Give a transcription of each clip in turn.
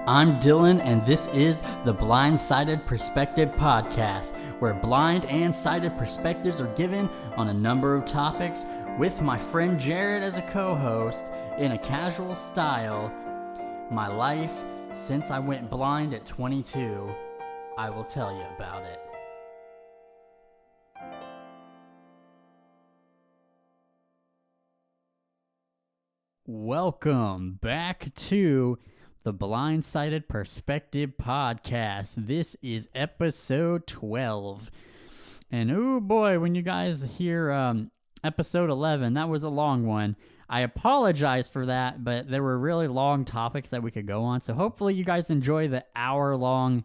I'm Dylan, and this is the BlindSighted Perspective Podcast, where blind and sighted perspectives are given on a number of topics with my friend Jared as a co-host in a casual style. My life since I went blind at 22, I will tell you about it. Welcome back to the BlindSighted Perspective Podcast. This is episode 12. And oh boy, when you guys hear episode 11, that was a long one. I apologize for that, but there were really long topics that we could go on. So hopefully you guys enjoy the hour-long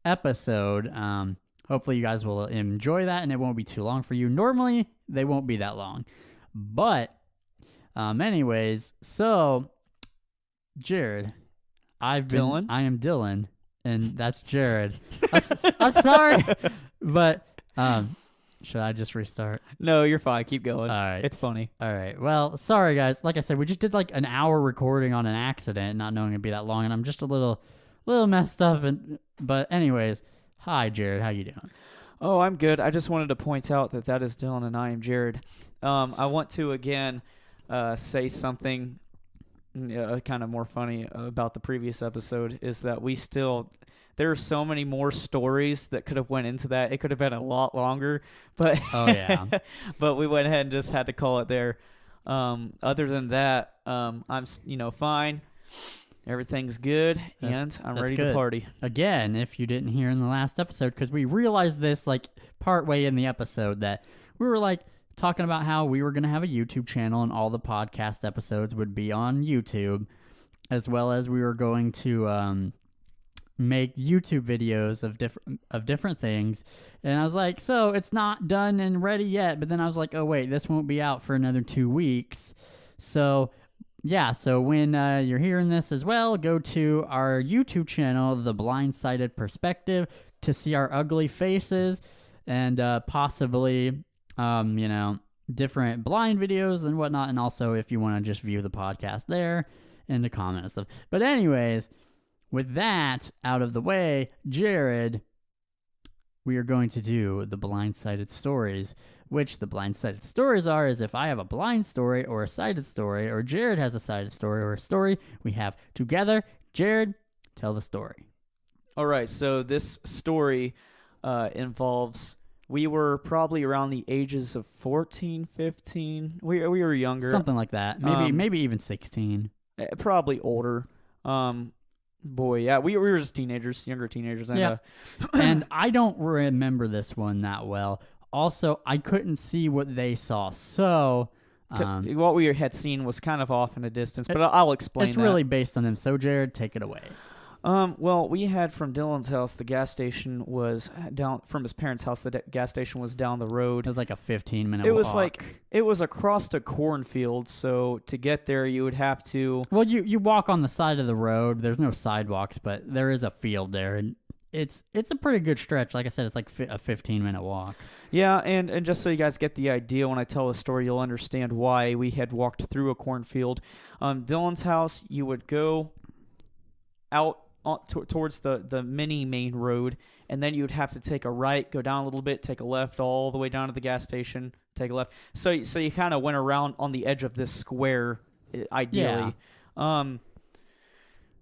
episode. Hopefully you guys will enjoy that and it won't be too long for you. Normally, they won't be that long. But anyways, so Jared, I am Dylan, and that's Jared. I'm sorry, but should I just restart? No, you're fine. Keep going. All right. It's funny. All right. Well, sorry guys. Like I said, we just did like an hour recording on an accident, not knowing it'd be that long, and I'm just a little messed up. But anyways, hi Jared. How you doing? Oh, I'm good. I just wanted to point out that is Dylan and I am Jared. I want to again say something kind of more funny about the previous episode is that there are so many more stories that could have went into that. It could have been a lot longer, but oh yeah. But we went ahead and just had to call it there. Other than that, I'm fine. Everything's good, and I'm ready to party. Again, if you didn't hear in the last episode, because we realized this like part way in the episode that we were like talking about how we were going to have a YouTube channel and all the podcast episodes would be on YouTube, as well as we were going to make YouTube videos of different things. And I was like, so it's not done and ready yet. But then I was like, oh wait, this won't be out for another 2 weeks. So yeah, so when you're hearing this as well, go to our YouTube channel, The BlindSighted Perspective, to see our ugly faces and possibly different blind videos and whatnot. And also if you want to just view the podcast there and the comment and stuff. But anyways, with that out of the way, Jared, we are going to do the BlindSighted stories, which the BlindSighted stories is if I have a blind story or a sighted story, or Jared has a sighted story or a story we have together. Jared, tell the story. All right, so this story involves... We were probably around the ages of 14, 15. We were younger. Something like that. Maybe even 16. Probably older. Boy, yeah, we were just teenagers, younger teenagers. And, yeah. And I don't remember this one that well. Also, I couldn't see what they saw. So what we had seen was kind of off in a distance, but I'll explain It's really based on them. So, Jared, take it away. Well, we had from Dylan's house, the gas station was down from his parents' house. The gas station was down the road. It was like a 15-minute walk. It was across a cornfield. So to get there, you would have to. Well, you walk on the side of the road. There's no sidewalks, but there is a field there, and it's a pretty good stretch. Like I said, it's like a 15-minute walk. Yeah, and just so you guys get the idea, when I tell the story, you'll understand why we had walked through a cornfield. Dylan's house, you would go out towards the mini main road, and then you would have to take a right, go down a little bit, take a left all the way down to the gas station, take a left. So you kind of went around on the edge of this square, ideally. Yeah.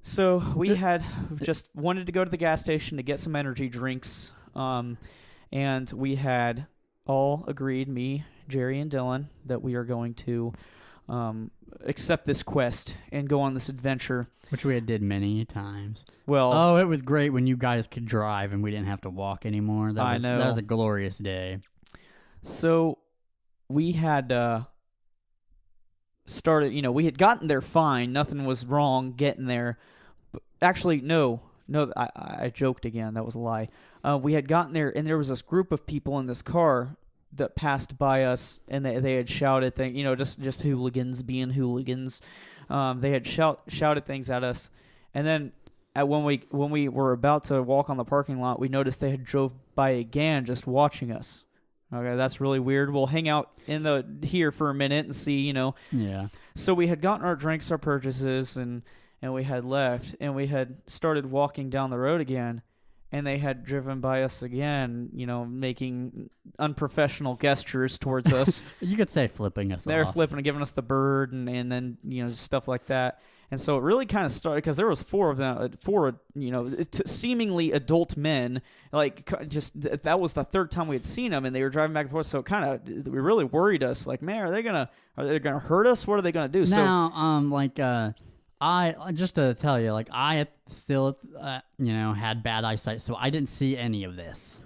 So we had just wanted to go to the gas station to get some energy drinks, and we had all agreed, me, Jerry, and Dylan, that we are going to accept this quest and go on this adventure. Which we had did many times. Well, it was great when you guys could drive and we didn't have to walk anymore. That was a glorious day. So we had started, we had gotten there fine. Nothing was wrong getting there. But actually, no, I joked again. That was a lie. We had gotten there, and there was this group of people in this car that passed by us, and they had shouted things, just hooligans being hooligans. They had shouted things at us, and then when we were about to walk on the parking lot, we noticed they had drove by again, just watching us. Okay, that's really weird. We'll hang out here for a minute and see, Yeah. So we had gotten our drinks, our purchases, and and we had left, and we had started walking down the road again, and they had driven by us again, making unprofessional gestures towards us. You could say flipping us off. They were flipping and giving us the bird and then, stuff like that. And so it really kind of started because there was four of them, seemingly adult men. Like, that was the third time we had seen them, and they were driving back and forth. So it really worried us. Like, man, are they gonna hurt us? What are they gonna do? Now, I just to tell you, like, I still, had bad eyesight, so I didn't see any of this.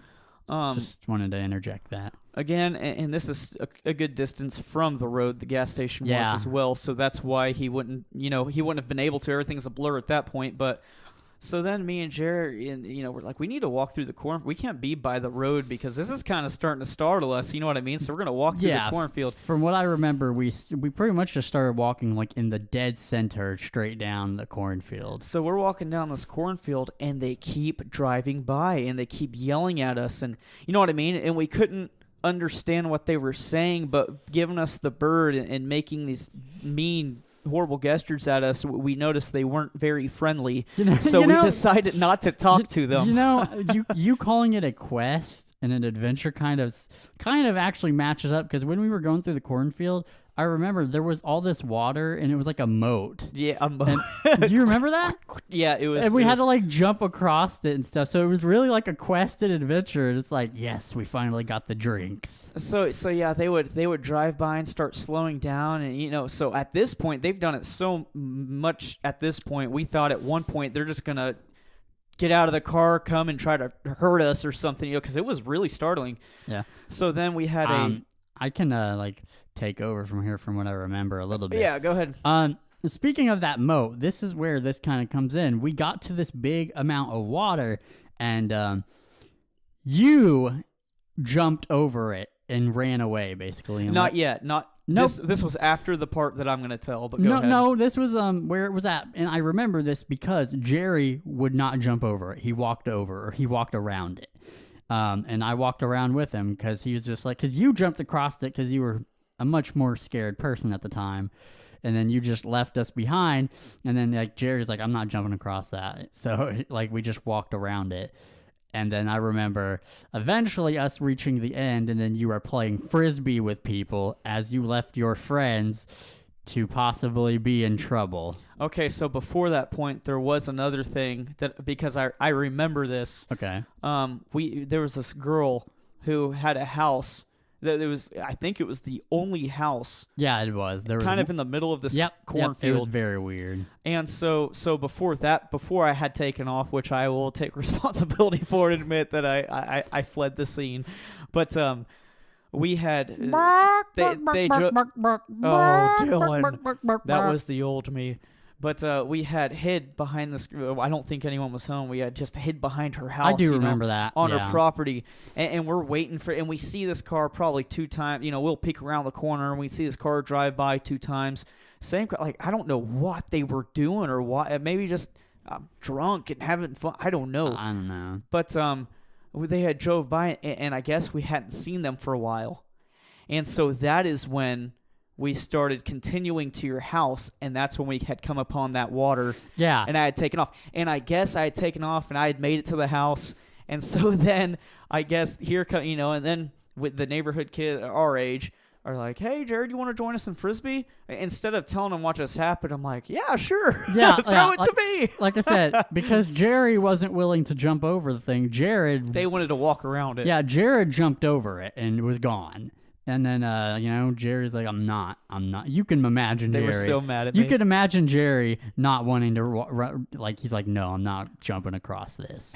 Just wanted to interject that. Again, and this is a good distance from the road the gas station was as well, so that's why he wouldn't have been able to. Everything's a blur at that point, but so then me and Jerry, we're like, we need to walk through the corn. We can't be by the road because this is kind of starting to startle us. You know what I mean? So we're gonna walk through the cornfield. From what I remember, we pretty much just started walking like in the dead center, straight down the cornfield. So we're walking down this cornfield, and they keep driving by, and they keep yelling at us, and you know what I mean? And we couldn't understand what they were saying, but giving us the bird and making these mean, horrible gestures at us, we noticed they weren't very friendly. So we decided not to talk to them. You calling it a quest and an adventure kind of actually matches up, because when we were going through the cornfield, I remember there was all this water, and it was like a moat. Yeah, a moat. Do you remember that? Yeah, it was. And we had to like jump across it and stuff. So it was really like a quest and adventure. And it's like, yes, we finally got the drinks. So yeah, they would drive by and start slowing down, and so at this point they've done it so much. At this point, we thought at one point they're just gonna get out of the car, come and try to hurt us or something, because it was really startling. Yeah. So then we had I can take over from here from what I remember a little bit. Yeah, go ahead. Speaking of that moat, this is where this kind of comes in. We got to this big amount of water, and you jumped over it and ran away, basically. Not yet. Nope. This was after the part that I'm going to tell, but go ahead. No, this was where it was at. And I remember this because Jerry would not jump over it. He walked around it. And I walked around with him because he was just like, because you jumped across it because you were a much more scared person at the time. And then you just left us behind. And then like Jerry's like, I'm not jumping across that. So like we just walked around it. And then I remember eventually us reaching the end, and then you were playing Frisbee with people as you left your friends to possibly be in trouble. Okay, so before that point, there was another thing that, because I remember this. Okay. There was this girl who had a house that I think it was the only house. Yeah, it was. There was kind of in the middle of this cornfield. It was very weird. And so before I had taken off, which I will take responsibility for and admit that I fled the scene, but we had they oh, Dylan, that was the old me. But we had hid behind this. I don't think anyone was home. We had just hid behind her house. I do remember that on her property, and we're waiting for. And we see this car probably 2 times. We'll peek around the corner and we see this car drive by 2 times. Same, like I don't know what they were doing or what. Maybe just drunk and having fun. I don't know. I don't know. But they had drove by, and I guess we hadn't seen them for a while, and so that is when we started continuing to your house, and that's when we had come upon that water. Yeah. And I had taken off. And I guess I had taken off, and I had made it to the house. And so then, I guess, and then with the neighborhood kid our age are like, hey, Jared, you want to join us in Frisbee? Instead of telling them what just happened, I'm like, yeah, sure. Yeah, Throw it to me. Like I said, because Jerry wasn't willing to jump over the thing, they wanted to walk around it. Yeah, Jared jumped over it and was gone. And then, Jerry's like, I'm not. You can imagine Jerry. They were so mad at me. You could imagine Jerry not wanting to, he's like, no, I'm not jumping across this.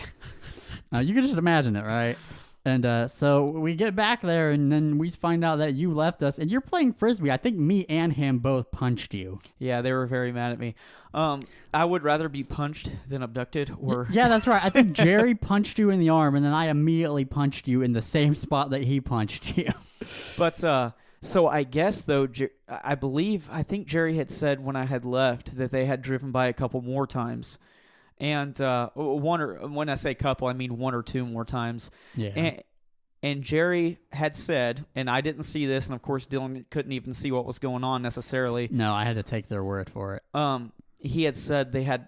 You can just imagine it, right? And so we get back there, and then we find out that you left us, and you're playing Frisbee. I think me and him both punched you. Yeah, they were very mad at me. I would rather be punched than abducted. Yeah, that's right. I think Jerry punched you in the arm, and then I immediately punched you in the same spot that he punched you. But so I guess, though, I think Jerry had said when I had left that they had driven by a couple more times. And when I say couple, I mean 1 or 2 more times. Yeah. And Jerry had said, and I didn't see this, and of course Dylan couldn't even see what was going on necessarily. No, I had to take their word for it. he had said they had,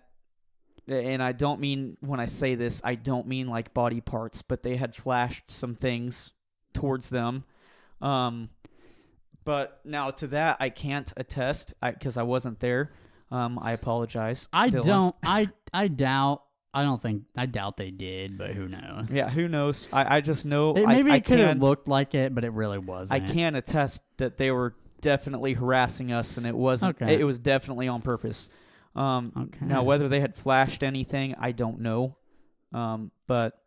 and I don't mean, when I say this, I don't mean like body parts, but they had flashed some things towards them. But now to that, I can't attest because I wasn't there. I apologize. I Dylan. don't. I doubt they did, but who knows? Yeah, who knows? I just know. Maybe I it could have can, looked like it, but it really wasn't. I can attest that they were definitely harassing us, and it wasn't. Okay. It was definitely on purpose. Okay. Now, whether they had flashed anything, I don't know. But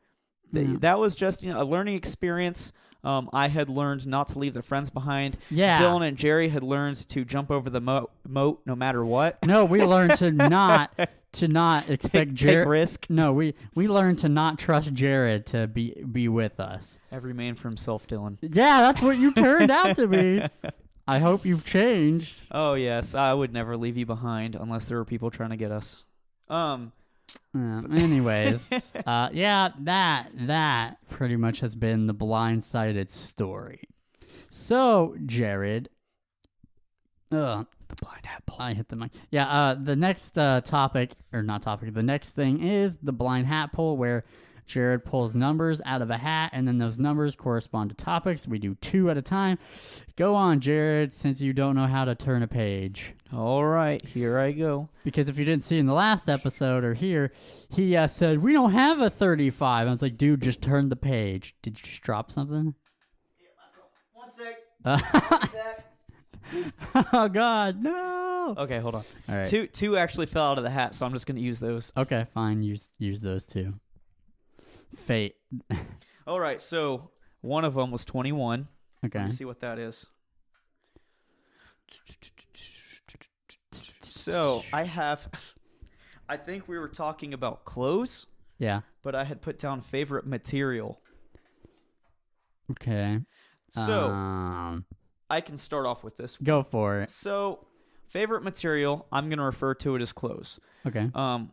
that was just a learning experience. I had learned not to leave their friends behind. Yeah. Dylan and Jerry had learned to jump over the moat no matter what. No, we learned to not expect take Jared. risk. No, we learned to not trust Jared to be with us. Every man for himself, Dylan. Yeah, that's what you turned out to be. I hope you've changed. Oh yes, I would never leave you behind unless there were people trying to get us. Anyways, yeah, that pretty much has been the blindsided story. So, Jared, The blind apple. I hit the mic. Yeah, the next the next thing is the blind hat pull, where Jared pulls numbers out of a hat, and then those numbers correspond to topics. We do 2 at a time. Go on, Jared, since you don't know how to turn a page. All right, here I go. Because if you didn't see in the last episode or here, he said, we don't have a 35. I was like, dude, just turn the page. Did you just drop something? One sec. Oh, God, no. Okay, hold on. All right. Two actually fell out of the hat, so I'm just going to use those. Okay, fine. Use those 2. Fate. All right, so one of them was 21. Okay. Let me see what that is. So I think we were talking about clothes, Yeah. but I had put down favorite material. Okay. So I can start off with this. Go for it. So favorite material, I'm going to refer to it as clothes. Okay. Let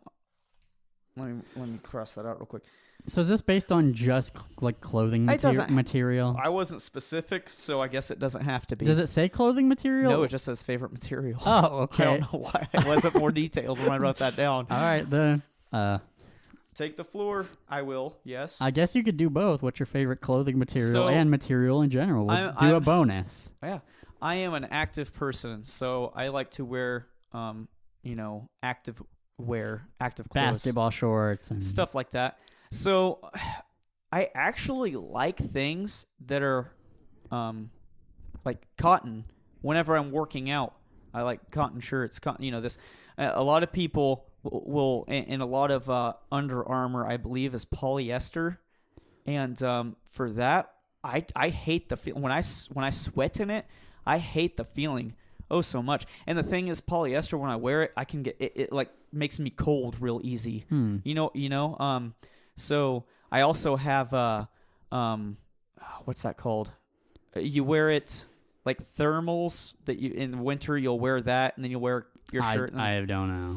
me cross that out real quick. So is this based on just like clothing material? I wasn't specific, so I guess it doesn't have to be. Does it say clothing material? No, it just says favorite material. Oh, okay. I don't know why it wasn't more detailed when I wrote that down. All right, then. Take the floor. I will, yes. I guess you could do both. What's your favorite clothing material and material in general? We'll do a bonus. Yeah. I am an active person, so I like to wear, active clothes. Basketball shorts and stuff like that. So I actually like things that are like cotton. Whenever I'm working out, I like cotton shirts. This. A lot of people will, and a lot of Under Armour, I believe, is polyester, and for that, I hate the feel when I sweat in it. I hate the feeling so much. And the thing is, polyester, when I wear it, I can get it like makes me cold real easy. So I also have what's that called? You wear it like thermals that you in winter you'll wear that, and then you'll wear your shirt. I don't know.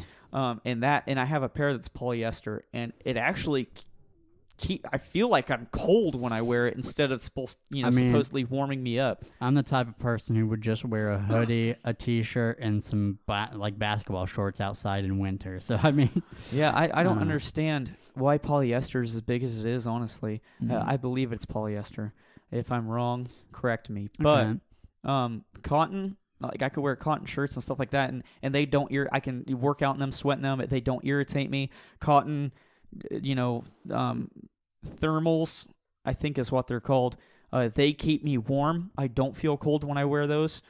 And I have a pair that's polyester, and it actually I feel like I'm cold when I wear it instead of supposedly warming me up. I'm the type of person who would just wear a hoodie, a t-shirt, and some basketball shorts outside in winter. So I mean, yeah, I don't understand why polyester is as big as it is. Honestly, I believe it's polyester. If I'm wrong, correct me. But cotton. Like I could wear cotton shirts and stuff like that, and they don't I can work out in them, sweat in them. They don't irritate me. Cotton, thermals, I think is what they're called. They keep me warm. I don't feel cold when I wear those.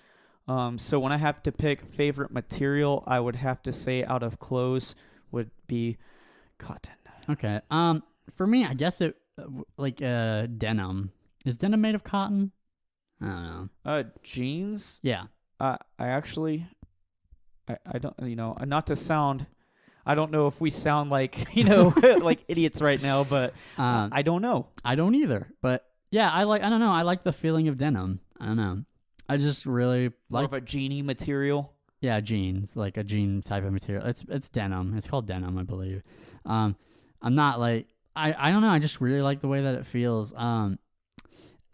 So when I have to pick favorite material, I would have to say out of clothes would be cotton. Okay. For me, I guess it denim. Is denim made of cotton? I don't know. Jeans. Yeah. I actually, I don't, not to sound, I don't know if we sound like, like idiots right now, but I don't know. I don't either. But yeah, I don't know. I like the feeling of denim. I don't know. I just really More like of a jeany material. Yeah, jeans, like a jean type of material. It's denim. It's called denim, I believe. I'm not like, I don't know. I just really like the way that it feels.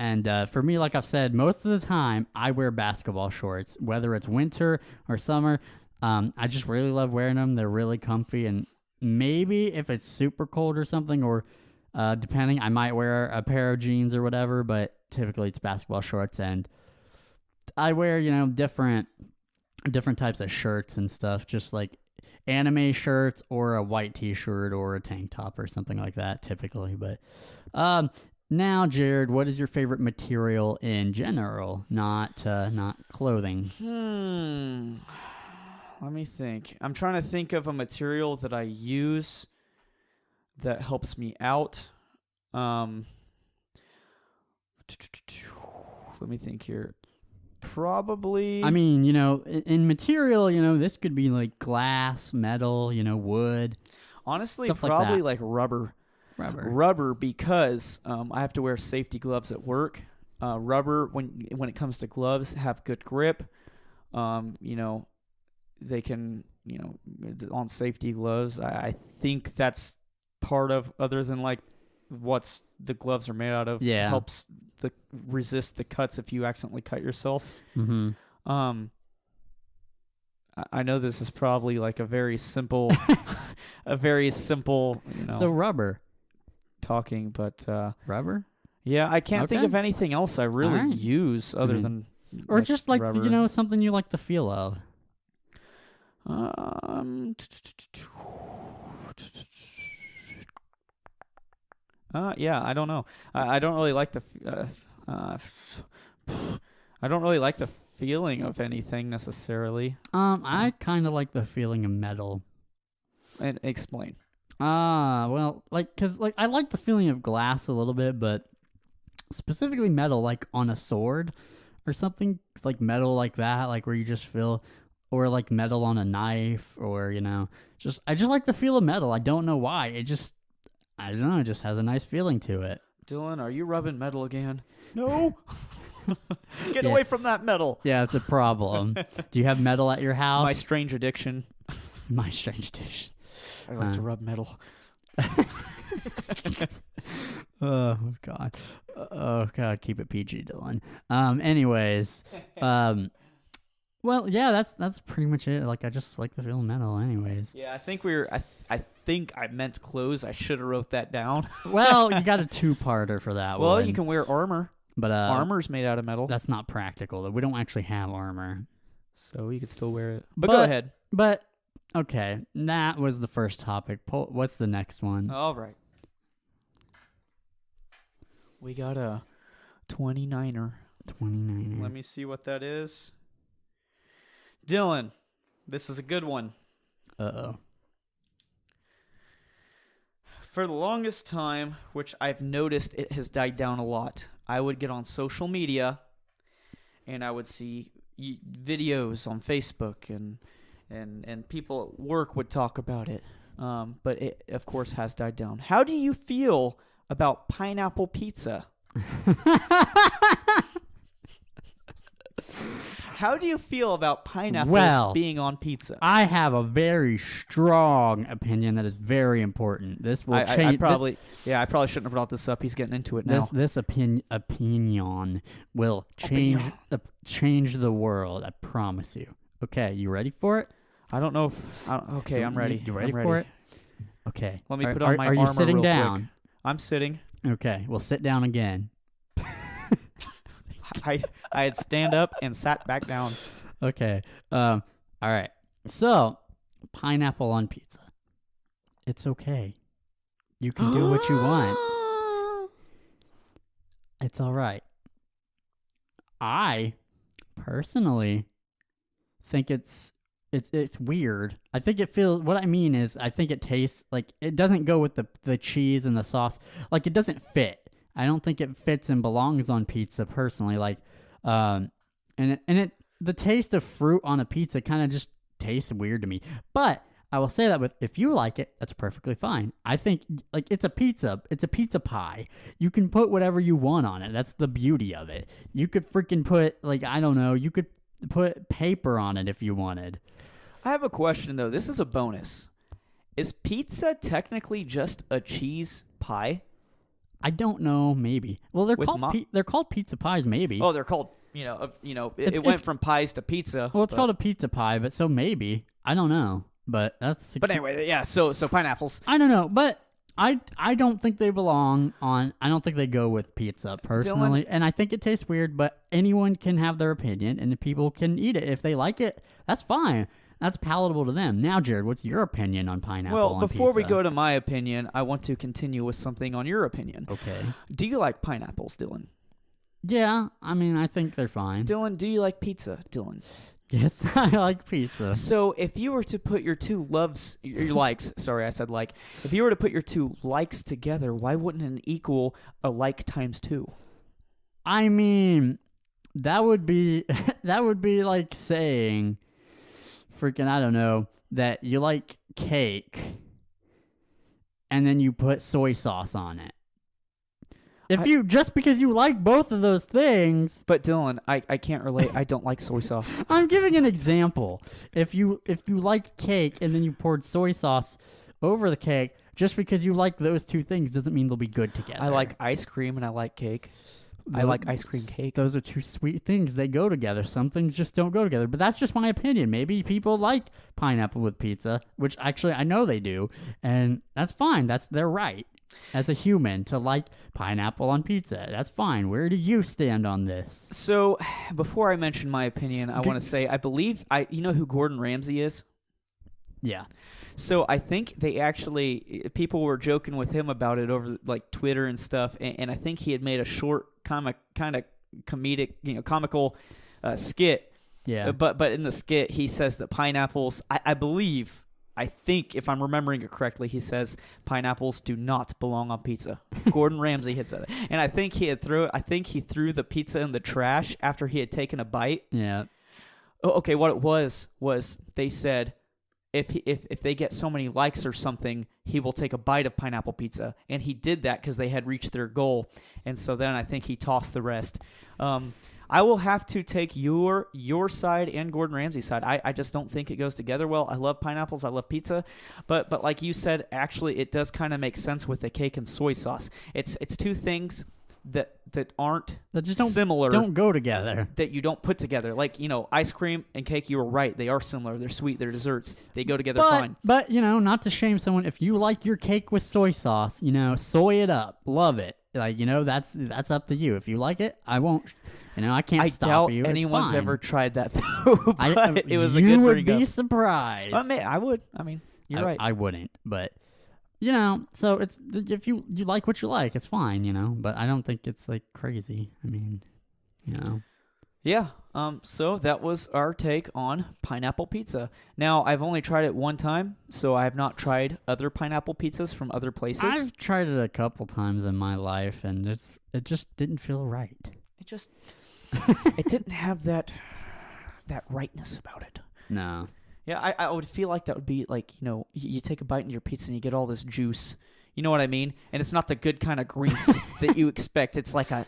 And for me, like I've said, most of the time I wear basketball shorts, whether it's winter or summer. I just really love wearing them. They're really comfy, and maybe if it's super cold or something, or depending, I might wear a pair of jeans or whatever, but typically it's basketball shorts, and I wear, different types of shirts and stuff, just like anime shirts or a white t-shirt or a tank top or something like that typically. But now, Jared, what is your favorite material in general, not clothing? Let me think. I'm trying to think of a material that I use that helps me out. Let me think here. Probably. I mean, in material, this could be like glass, metal, wood. Honestly, stuff probably like like rubber. Rubber, Because I have to wear safety gloves at work. Rubber, when it comes to gloves, have good grip. They can, on safety gloves. I think that's part of, other than like what's the gloves are made out of. Yeah. Helps resist the cuts if you accidentally cut yourself. Mm-hmm. I know this is probably like a very simple, So rubber. talking, but Rubber? yeah, I can't think Okay. of anything else I really Alright. use other than Or just like, rubber. something you like the feel of. Yeah, I don't know. I don't really like the. I don't really like the feeling of anything necessarily. I kind of like the feeling of metal. And explain. Well, cause I like the feeling of glass a little bit, but specifically metal, like on a sword or something, like metal like that, like where you just feel, or like metal on a knife, or I just like the feel of metal. I don't know why. I don't know. It just has a nice feeling to it. Dylan, are you rubbing metal again? No. Get Yeah. away from that metal. Yeah, it's a problem. Do you have metal at your house? My strange addiction. My strange dish. I like to rub metal. Oh God. Oh God. Keep it PG, Dylan. Anyways. Well, yeah. That's pretty much it. Like, I just like the feel of metal. Anyways. Yeah, I think I think I meant clothes. I should have wrote that down. Well, you got a two-parter for that one. Well, you can wear armor. But Armor's made out of metal, that's not practical. Though. We don't actually have armor. so you could still wear it. But go ahead. But okay, that was the first topic. What's the next one? All right. We got a 29er. 29. Let me see what that is. Dylan, this is a good one. Uh-oh. For the longest time, which I've noticed it has died down a lot, I would get on social media and I would see videos on Facebook and people at work would talk about it. But it, of course, has died down. How do you feel about pineapple pizza? How do you feel about pineapples being on pizza? I have a very strong opinion that is very important. This will change. I probably shouldn't have brought this up. He's getting into it now. This opinion will change the world. I promise you. Okay, you ready for it? I don't know if. Okay, I'm ready. You ready for it? Okay. Let me put on my armor. Are you sitting real down? Quick. I'm sitting. Okay, well, sit down again. I had stand up and sat back down. Okay. All right. So, pineapple on pizza. It's okay. You can do what you want. It's all right. I personally think it's weird. I think it feels. What I mean is, I think it tastes like it doesn't go with the cheese and the sauce. Like, it doesn't fit. I don't think it fits and belongs on pizza personally. Like, the taste of fruit on a pizza kind of just tastes weird to me. But I will say that if you like it, that's perfectly fine. I think like it's a pizza pie. You can put whatever you want on it. That's the beauty of it. You could freaking put you could put paper on it if you wanted. I have a question though. This is a bonus. Is pizza technically just a cheese pie? I don't know. Maybe. Well, they're called pizza pies. Maybe. Oh, they're called it went from pies to pizza. Well, it's called a pizza pie, but so maybe. I don't know. But that's... But anyway, yeah, so pineapples. I don't know, but I don't think they belong on... I don't think they go with pizza, personally. Dylan, and I think it tastes weird, but anyone can have their opinion, and people can eat it. If they like it, that's fine. That's palatable to them. Now, Jared, what's your opinion on pineapple on pizza? Before we go to my opinion, I want to continue with something on your opinion. Okay. Do you like pineapples, Dylan? Yeah, I mean, I think they're fine. Dylan, do you like pizza, Dylan? Yes, I like pizza. So if you were to put your two your likes, sorry, I said like. If you were to put your two likes together, why wouldn't it equal a like times 2? I mean, that would be like saying, freaking, I don't know, that you like cake and then you put soy sauce on it. Just because you like both of those things. But Dylan, I can't relate. I don't like soy sauce. I'm giving an example. If you like cake and then you poured soy sauce over the cake, just because you like those two things doesn't mean they'll be good together. I like ice cream and I like cake. I like ice cream cake. Those are two sweet things. They go together. Some things just don't go together. But that's just my opinion. Maybe people like pineapple with pizza, which actually I know they do, and that's fine. That's their right as a human to like pineapple on pizza. That's fine. Where do you stand on this? So, before I mention my opinion, I want to say I believe you know who Gordon Ramsay is? Yeah. So I think people were joking with him about it over like Twitter and stuff, and I think he had made a short kind of comedic, comical skit. Yeah. But in the skit, he says that pineapples, I think if I'm remembering it correctly, he says pineapples do not belong on pizza. Gordon Ramsay had said it, and I think he threw the pizza in the trash after he had taken a bite. Yeah. Oh, okay, what it was they said, if they get so many likes or something, he will take a bite of pineapple pizza. And he did that because they had reached their goal. And so then I think he tossed the rest. I will have to take your side and Gordon Ramsay's side. I just don't think it goes together well. I love pineapples. I love pizza. But like you said, actually, it does kind of make sense with the cake and soy sauce. It's two things that aren't similar. Don't go together. That you don't put together. Like, ice cream and cake, you were right. They are similar. They're sweet. They're desserts. They go together fine. But, not to shame someone, if you like your cake with soy sauce, soy it up. Love it. Like, that's up to you. If you like it, I won't, I can't stop you. I doubt anyone's it's fine. ever tried that, though. But it was a you good would be surprised. I would. You're right. I wouldn't, but... so it's if you like what you like, it's fine, but I don't think it's like crazy. I mean, Yeah. So that was our take on pineapple pizza. Now, I've only tried it one time, so I have not tried other pineapple pizzas from other places. I've tried it a couple times in my life, and it just didn't feel right. It didn't have that rightness about it. No. Yeah, I would feel like that would be like, you take a bite in your pizza and you get all this juice. You know what I mean? And it's not the good kind of grease that you expect. It's like a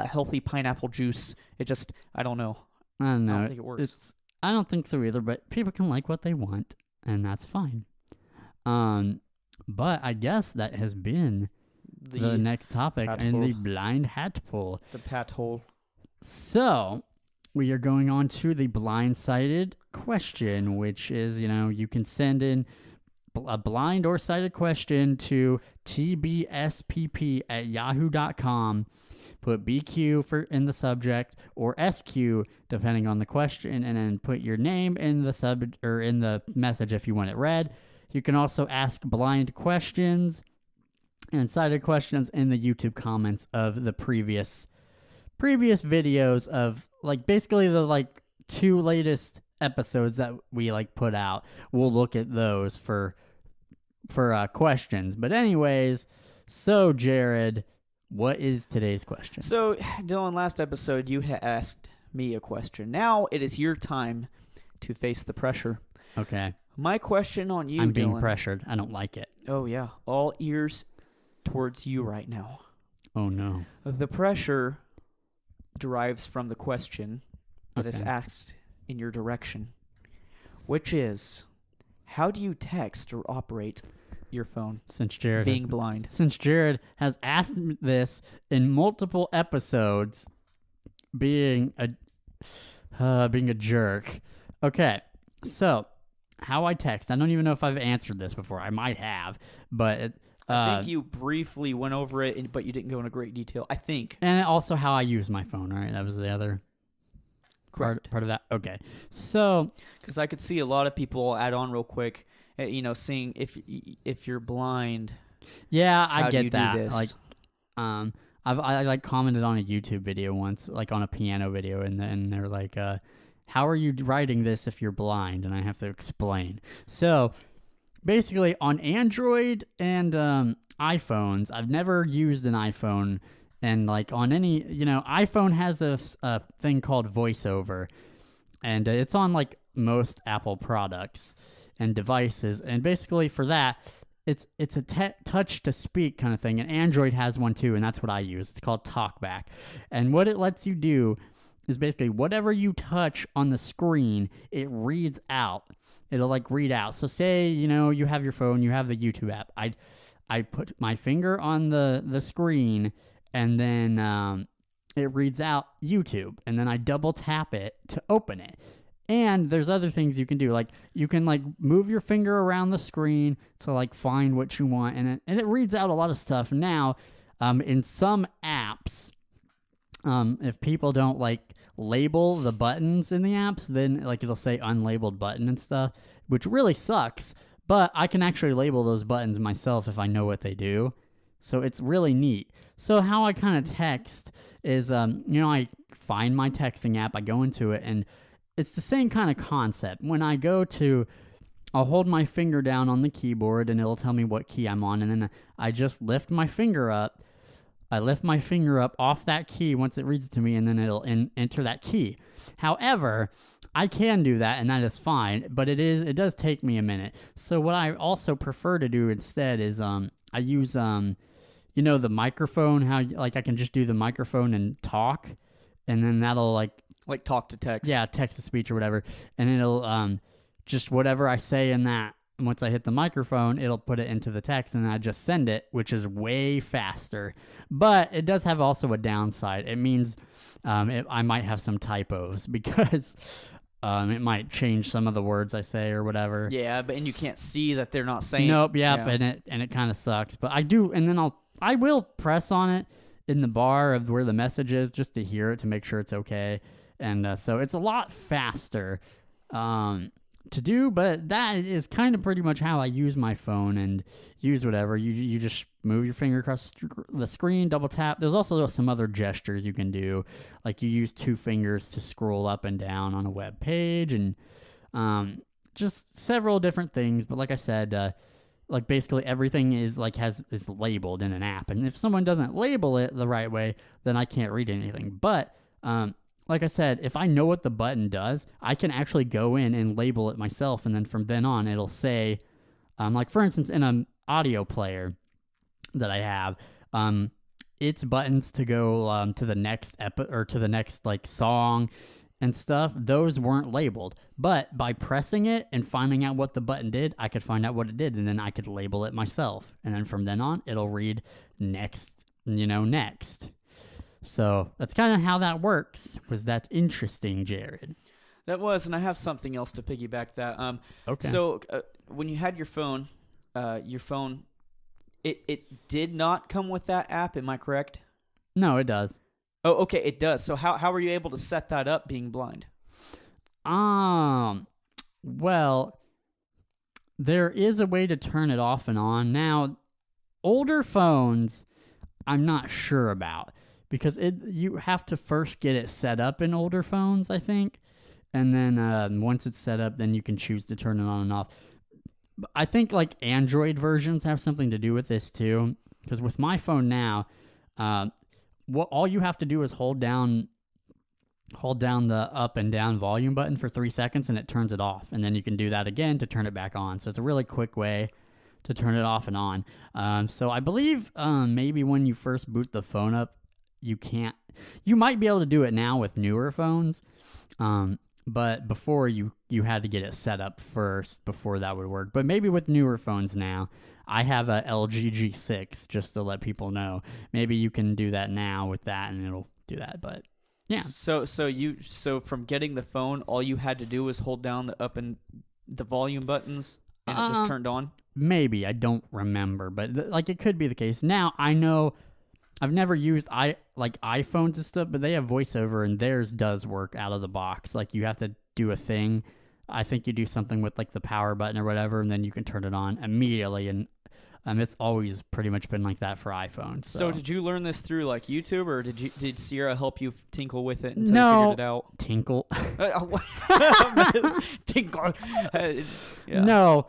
healthy pineapple juice. It just, I don't know. I don't know. I don't think it works. I don't think so either, but people can like what they want, and that's fine. But I guess that has been the next topic in the blind hat pull. The pat hole. So... we are going on to the BlindSighted question, which is, you can send in a blind or sighted question to tbspp@yahoo.com. Put BQ in the subject or SQ depending on the question, and then put your name in the in the message if you want it read. You can also ask blind questions and sighted questions in the YouTube comments of the previous videos of basically the 2 latest episodes that we put out. We'll look at those for questions. But anyways, so Jared, what is today's question? So Dylan, last episode you had asked me a question. Now it is your time to face the pressure. Okay. My question on you, I'm being Dylan, pressured. I don't like it. Oh yeah, all ears towards you right now. Oh no. The pressure derives from the question that is Okay. asked in your direction, which is, how do you text or operate your phone Since Jared being blind? Since Jared has asked this in multiple episodes, being Being a jerk. Okay, so how I text. I don't even know if I've answered this before. I might have, but I think you briefly went over it, but you didn't go into great detail. I think. And also how I use my phone, right? That was the other part of that. Okay, so because I could see a lot of people add on real quick. Seeing if you're blind. Yeah, how I do you get do that. this? Like, I like commented on a YouTube video once, like on a piano video, and then they're like, "How are you writing this if you're blind?" And I have to explain. So basically, on Android and iPhones, I've never used an iPhone, and like on any, iPhone has a thing called VoiceOver, and it's on like most Apple products and devices, and basically for that. It's a touch to speak kind of thing, and Android has one too, and that's what I use. It's called TalkBack, and what it lets you do is basically whatever you touch on the screen, it reads out. It'll like read out. So say you have your phone, you have the YouTube app. I put my finger on the screen, and then it reads out YouTube, and then I double tap it to open it. And there's other things you can do, like you can like move your finger around the screen to like find what you want, and it reads out a lot of stuff. Now, in some apps, if people don't like label the buttons in the apps, then like it'll say unlabeled button and stuff, which really sucks. But I can actually label those buttons myself if I know what they do. So it's really neat. So how I kind of text is, I find my texting app, I go into it, and it's the same kind of concept. When I go to, I'll hold my finger down on the keyboard and it'll tell me what key I'm on, and then I just lift my finger up. I lift my finger up off that key once it reads it to me, and then it'll enter that key. However, I can do that, and that is fine, but it does take me a minute. So what I also prefer to do instead is I use the microphone. How like I can just do the microphone and talk, and then that'll like talk to text. Yeah, text to speech or whatever. And it'll just whatever I say in that, once I hit the microphone, it'll put it into the text, and then I just send it, which is way faster. But it does have also a downside. It means I might have some typos because it might change some of the words I say or whatever. Yeah, and you can't see that they're not saying. Nope, yeah. And it kind of sucks. But I do, and then I will press on it in the bar of where the message is just to hear it to make sure it's okay. And so it's a lot faster to do, but that is kind of pretty much how I use my phone and use whatever. You just move your finger across the screen, double tap. There's also some other gestures you can do, like you use two fingers to scroll up and down on a web page, and just several different things. But like I said, like basically everything is labeled in an app, and if someone doesn't label it the right way, then I can't read anything. But like I said, if I know what the button does, I can actually go in and label it myself, and then from then on, it'll say, like for instance, in an audio player that I have, its buttons to go to the next to the next like song and stuff, those weren't labeled. But by pressing it and finding out what the button did, I could find out what it did, and then I could label it myself, and then from then on, it'll read next. So that's kind of how that works. Was that interesting, Jared? That was, and I have something else to piggyback that. Okay. So when you had your phone, it did not come with that app. Am I correct? No, it does. Oh, okay, it does. So how were you able to set that up being blind? Well, there is a way to turn it off and on. Now, older phones, I'm not sure about. Because you have to first get it set up in older phones, I think. And then once it's set up, then you can choose to turn it on and off. I think like Android versions have something to do with this too. Because with my phone now, all you have to do is hold down the up and down volume button for 3 seconds, and it turns it off. And then you can do that again to turn it back on. So it's a really quick way to turn it off and on. So I believe maybe when you first boot the phone up, you might be able to do it now with newer phones, but before you had to get it set up first before that would work. But maybe with newer phones now, I have a LG G6 just to let people know. Maybe you can do that now with that and it'll do that. But Yeah. So from getting the phone, all you had to do was hold down the up and the volume buttons, and it just turned on. Maybe, I don't remember, but like it could be the case. Now I know I've never used iPhones and stuff, but they have voiceover and theirs does work out of the box. Like you have to do a thing. I think you do something with like the power button or whatever, and then you can turn it on immediately. And it's always pretty much been like that for iPhones. So did you learn this through like YouTube, or did Sierra help you tinkle with it until you figured it out? Tinkle. Tinkle. Yeah. No.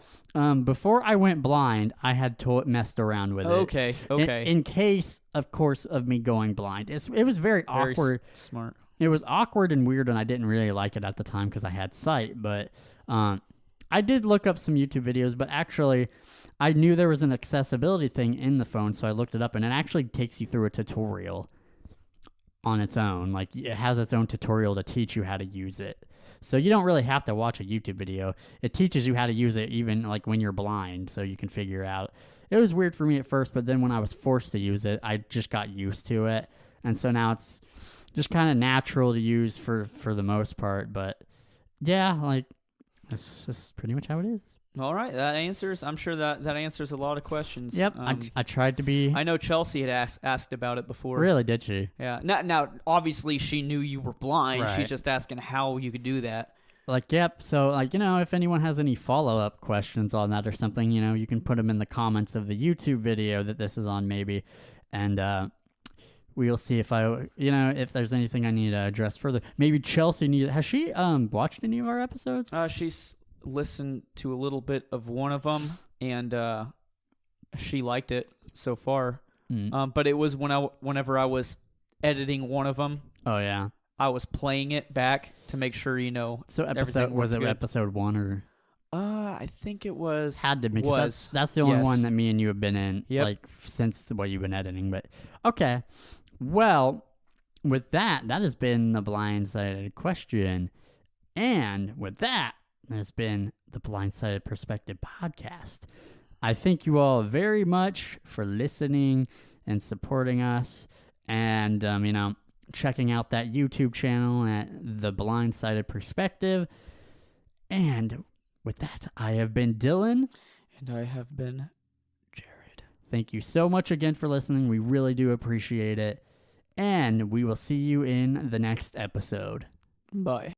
Before I went blind, I had messed around with it. Okay. In case, of course, of me going blind. It was very awkward. Smart. It was awkward and weird, and I didn't really like it at the time because I had sight. But I did look up some YouTube videos, but actually, I knew there was an accessibility thing in the phone, so I looked it up, and it actually takes you through a tutorial on its own. Like, it has its own tutorial to teach you how to use it. So you don't really have to watch a YouTube video. It teaches you how to use it even like when you're blind, so you can figure out. It was weird for me at first, but then when I was forced to use it, I just got used to it. And so now it's just kind of natural to use for the most part. But yeah, like, that's just pretty much how it is. All right, I'm sure that answers a lot of questions. Yep, I tried to be. I know Chelsea had asked about it before. Really, did she? Yeah. Now, obviously, she knew you were blind. Right. She's just asking how you could do that. Like, yep. So, like, if anyone has any follow-up questions on that or something, you can put them in the comments of the YouTube video that this is on, maybe, and we'll see if if there's anything I need to address further. Maybe Chelsea has she watched any of our episodes? She's listened to a little bit of one of them, and she liked it so far. But it was whenever I was editing one of them. Oh yeah, I was playing it back to make sure So was it good. Episode 1 or? I think it was. Had to be because that's the only one that me and you have been in like since what you've been editing. But okay, well, with that has been the BlindSighted question, and with that has been the BlindSighted Perspective Podcast. I thank you all very much for listening and supporting us, and checking out that YouTube channel at the BlindSighted Perspective. And with that, I have been Dylan, and I have been Jared. Thank you so much again for listening. We really do appreciate it, and we will see you in the next episode. Bye.